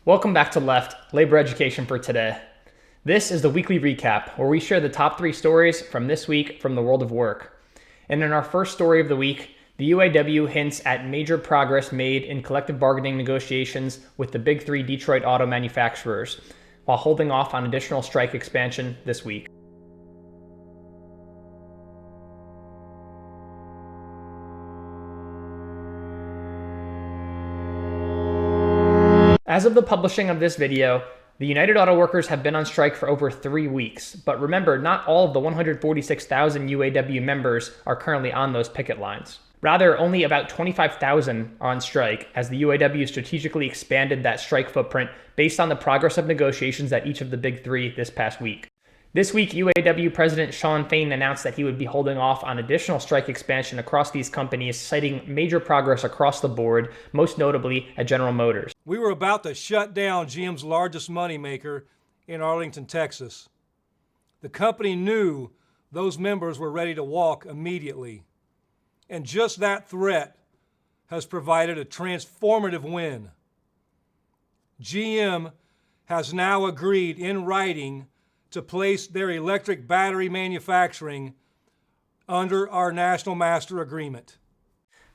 Welcome back to Left, Labor Education for Today. This is the weekly recap where we share the top 3 stories from this week from the world of work. And in our first story of the week, the UAW hints at major progress made in collective bargaining negotiations with the big 3 Detroit auto manufacturers, while holding off on additional strike expansion this week. As of the publishing of this video, the United Auto Workers have been on strike for over 3 weeks. But remember, not all of the 146,000 UAW members are currently on those picket lines. Rather, only about 25,000 are on strike, as the UAW strategically expanded that strike footprint based on the progress of negotiations at each of the big 3 this past week. This week, UAW President Shawn Fain announced that he would be holding off on additional strike expansion across these companies, citing major progress across the board, most notably at General Motors. We were about to shut down GM's largest moneymaker in Arlington, Texas. The company knew those members were ready to walk immediately. And just that threat has provided a transformative win. GM has now agreed in writing to place their electric battery manufacturing under our National Master Agreement.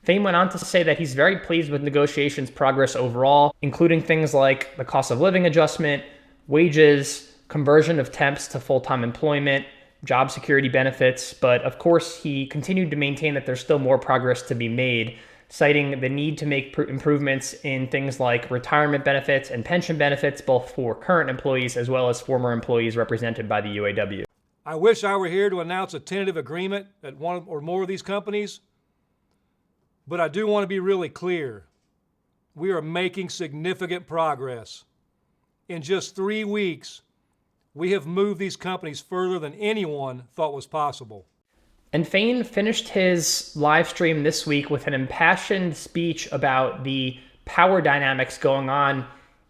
Fain went on to say that he's very pleased with negotiations progress overall, including things like the cost of living adjustment, wages, conversion of temps to full-time employment, job security benefits, but of course he continued to maintain that there's still more progress to be made, citing the need to make improvements in things like retirement benefits and pension benefits, both for current employees as well as former employees represented by the UAW. I wish I were here to announce a tentative agreement at one or more of these companies, but I do want to be really clear. We are making significant progress. In just 3 weeks, we have moved these companies further than anyone thought was possible. And Fain finished his live stream this week with an impassioned speech about the power dynamics going on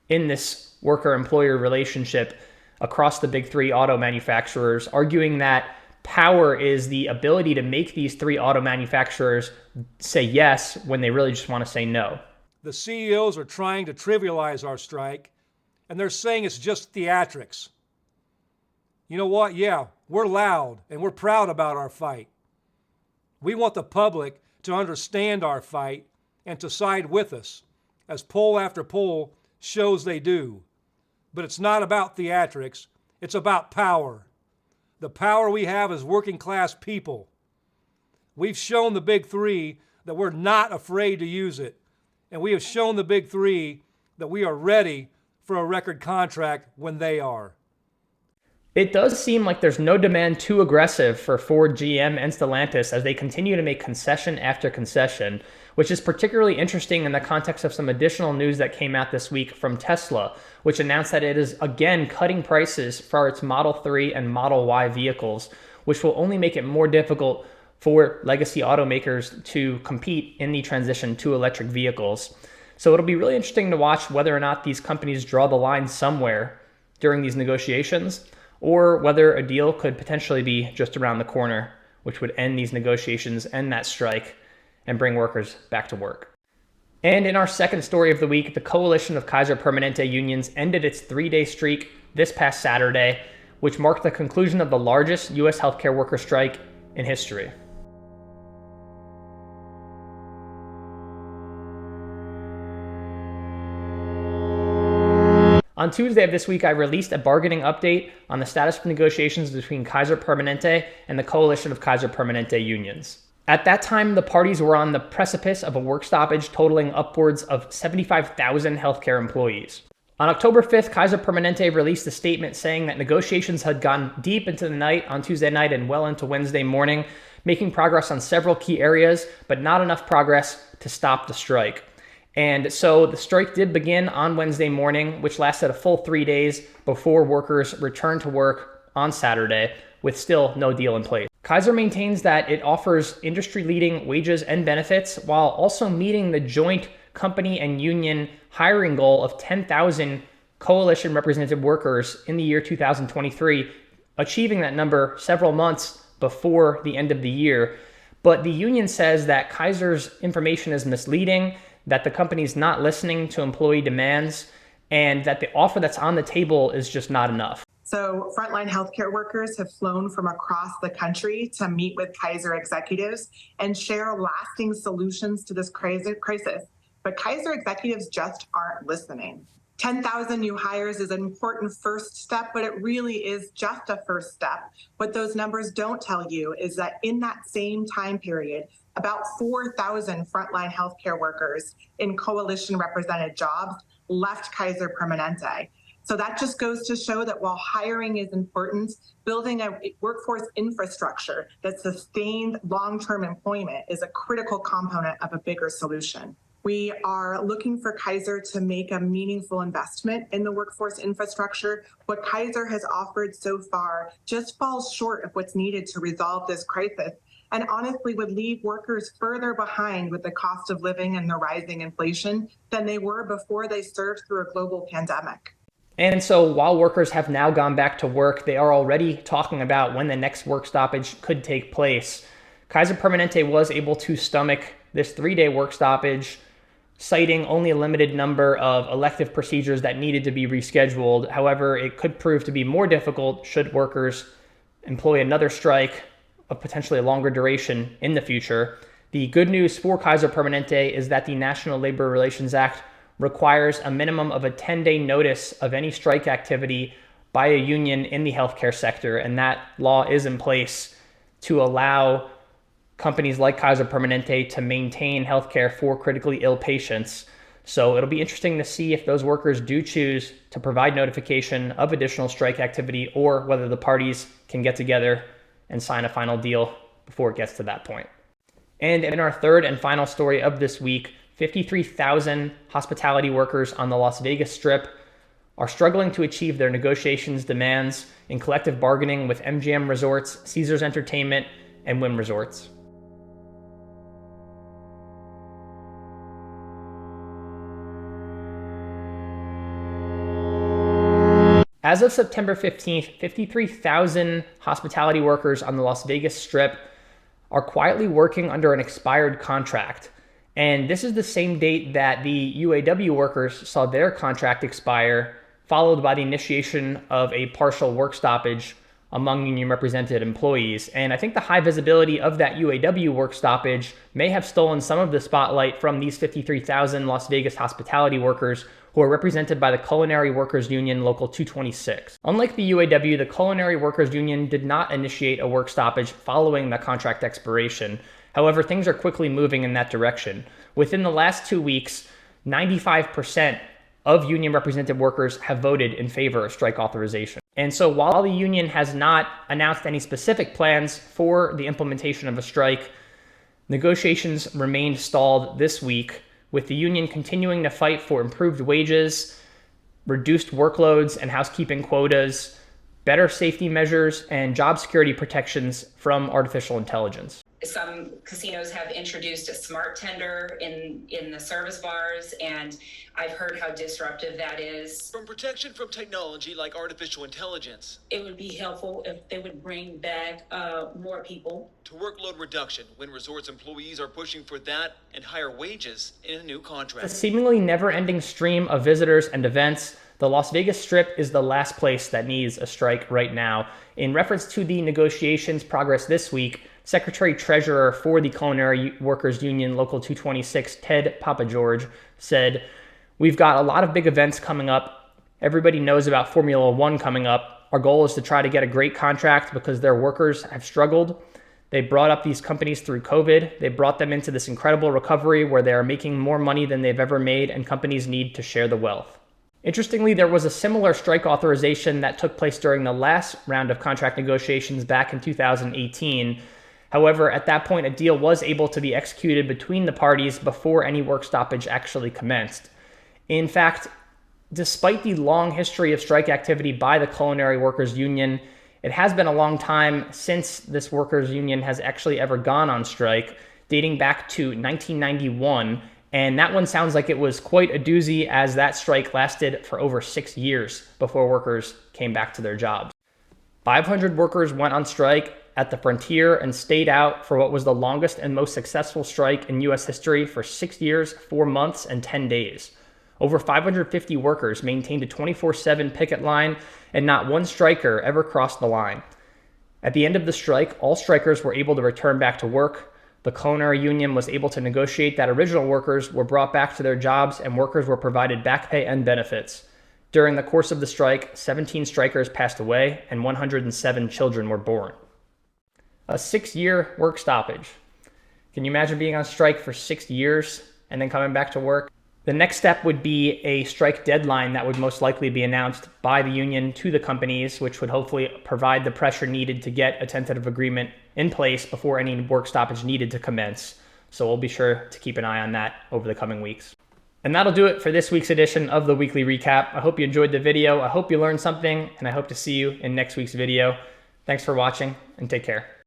in this worker-employer relationship across the big 3 auto manufacturers, arguing that power is the ability to make these 3 auto manufacturers say yes when they really just want to say no. The CEOs are trying to trivialize our strike, and they're saying it's just theatrics. You know what? Yeah, we're loud and we're proud about our fight. We want the public to understand our fight and to side with us, as poll after poll shows they do. But it's not about theatrics, it's about power. The power we have as working class people. We've shown the big 3 that we're not afraid to use it. And we have shown the big 3 that we are ready for a record contract when they are. It does seem like there's no demand too aggressive for Ford, GM, and Stellantis as they continue to make concession after concession, which is particularly interesting in the context of some additional news that came out this week from Tesla, which announced that it is again cutting prices for its Model 3 and Model Y vehicles, which will only make it more difficult for legacy automakers to compete in the transition to electric vehicles. So it'll be really interesting to watch whether or not these companies draw the line somewhere during these negotiations, or whether a deal could potentially be just around the corner, which would end these negotiations, end that strike, and bring workers back to work. And in our second story of the week, the coalition of Kaiser Permanente unions ended its 3-day streak this past Saturday, which marked the conclusion of the largest U.S. healthcare worker strike in history. On Tuesday of this week, I released a bargaining update on the status of negotiations between Kaiser Permanente and the coalition of Kaiser Permanente unions. At that time, the parties were on the precipice of a work stoppage totaling upwards of 75,000 healthcare employees. On October 5th, Kaiser Permanente released a statement saying that negotiations had gone deep into the night on Tuesday night and well into Wednesday morning, making progress on several key areas, but not enough progress to stop the strike. And so the strike did begin on Wednesday morning, which lasted a full 3 days before workers returned to work on Saturday, with still no deal in place. Kaiser maintains that it offers industry-leading wages and benefits while also meeting the joint company and union hiring goal of 10,000 coalition-represented workers in the year 2023, achieving that number several months before the end of the year. But the union says that Kaiser's information is misleading, that the company's not listening to employee demands, and that the offer that's on the table is just not enough. So frontline healthcare workers have flown from across the country to meet with Kaiser executives and share lasting solutions to this crisis. But Kaiser executives just aren't listening. 10,000 new hires is an important first step, but it really is just a first step. What those numbers don't tell you is that in that same time period, about 4,000 frontline healthcare workers in coalition represented jobs left Kaiser Permanente. So that just goes to show that while hiring is important, building a workforce infrastructure that sustains long-term employment is a critical component of a bigger solution. We are looking for Kaiser to make a meaningful investment in the workforce infrastructure. What Kaiser has offered so far just falls short of what's needed to resolve this crisis, and honestly would leave workers further behind with the cost of living and the rising inflation than they were before they surged through a global pandemic. And so while workers have now gone back to work, they are already talking about when the next work stoppage could take place. Kaiser Permanente was able to stomach this 3-day work stoppage, citing only a limited number of elective procedures that needed to be rescheduled. However, it could prove to be more difficult should workers employ another strike of potentially a longer duration in the future. The good news for Kaiser Permanente is that the National Labor Relations Act requires a minimum of a 10-day notice of any strike activity by a union in the healthcare sector, and that law is in place to allow companies like Kaiser Permanente to maintain healthcare for critically ill patients. So it'll be interesting to see if those workers do choose to provide notification of additional strike activity or whether the parties can get together and sign a final deal before it gets to that point. And in our third and final story of this week, 53,000 hospitality workers on the Las Vegas Strip are struggling to achieve their negotiations demands in collective bargaining with MGM Resorts, Caesars Entertainment, and Wynn Resorts. As of September 15th, 53,000 hospitality workers on the Las Vegas Strip are quietly working under an expired contract. And this is the same date that the UAW workers saw their contract expire, followed by the initiation of a partial work stoppage among union represented employees. And I think the high visibility of that UAW work stoppage may have stolen some of the spotlight from these 53,000 Las Vegas hospitality workers who are represented by the Culinary Workers Union Local 226. Unlike the UAW, the Culinary Workers Union did not initiate a work stoppage following the contract expiration. However, things are quickly moving in that direction. Within the last 2 weeks, 95% of union represented workers have voted in favor of strike authorization. And so while the union has not announced any specific plans for the implementation of a strike, negotiations remained stalled this week, with the union continuing to fight for improved wages, reduced workloads and housekeeping quotas, better safety measures, and job security protections from artificial intelligence. Some casinos have introduced a smart tender in the service bars, and I've heard how disruptive that is. From protection from technology like artificial intelligence. It would be helpful if they would bring back more people. To workload reduction, when resorts employees are pushing for that and higher wages in a new contract. A seemingly never-ending stream of visitors and events, the Las Vegas Strip is the last place that needs a strike right now. In reference to the negotiations progress this week, Secretary-Treasurer for the Culinary Workers Union Local 226, Ted Papageorge, said, "We've got a lot of big events coming up. Everybody knows about Formula One coming up. Our goal is to try to get a great contract because their workers have struggled. They brought up these companies through COVID. They brought them into this incredible recovery where they are making more money than they've ever made, and companies need to share the wealth." Interestingly, there was a similar strike authorization that took place during the last round of contract negotiations back in 2018. However, at that point, a deal was able to be executed between the parties before any work stoppage actually commenced. In fact, despite the long history of strike activity by the Culinary Workers Union, it has been a long time since this workers union has actually ever gone on strike, dating back to 1991. And that one sounds like it was quite a doozy, as that strike lasted for over 6 years before workers came back to their jobs. 500 workers went on strike at the Frontier and stayed out for what was the longest and most successful strike in U.S. history for 6 years, 4 months, and 10 days. Over 550 workers maintained a 24/7 picket line, and not one striker ever crossed the line. At the end of the strike, all strikers were able to return back to work. The culinary union was able to negotiate that original workers were brought back to their jobs and workers were provided back pay and benefits. During the course of the strike, 17 strikers passed away and 107 children were born. A 6-year work stoppage. Can you imagine being on strike for 6 years and then coming back to work? The next step would be a strike deadline that would most likely be announced by the union to the companies, which would hopefully provide the pressure needed to get a tentative agreement in place before any work stoppage needed to commence. So we'll be sure to keep an eye on that over the coming weeks. And that'll do it for this week's edition of the Weekly Recap. I hope you enjoyed the video. I hope you learned something, and I hope to see you in next week's video. Thanks for watching, and take care.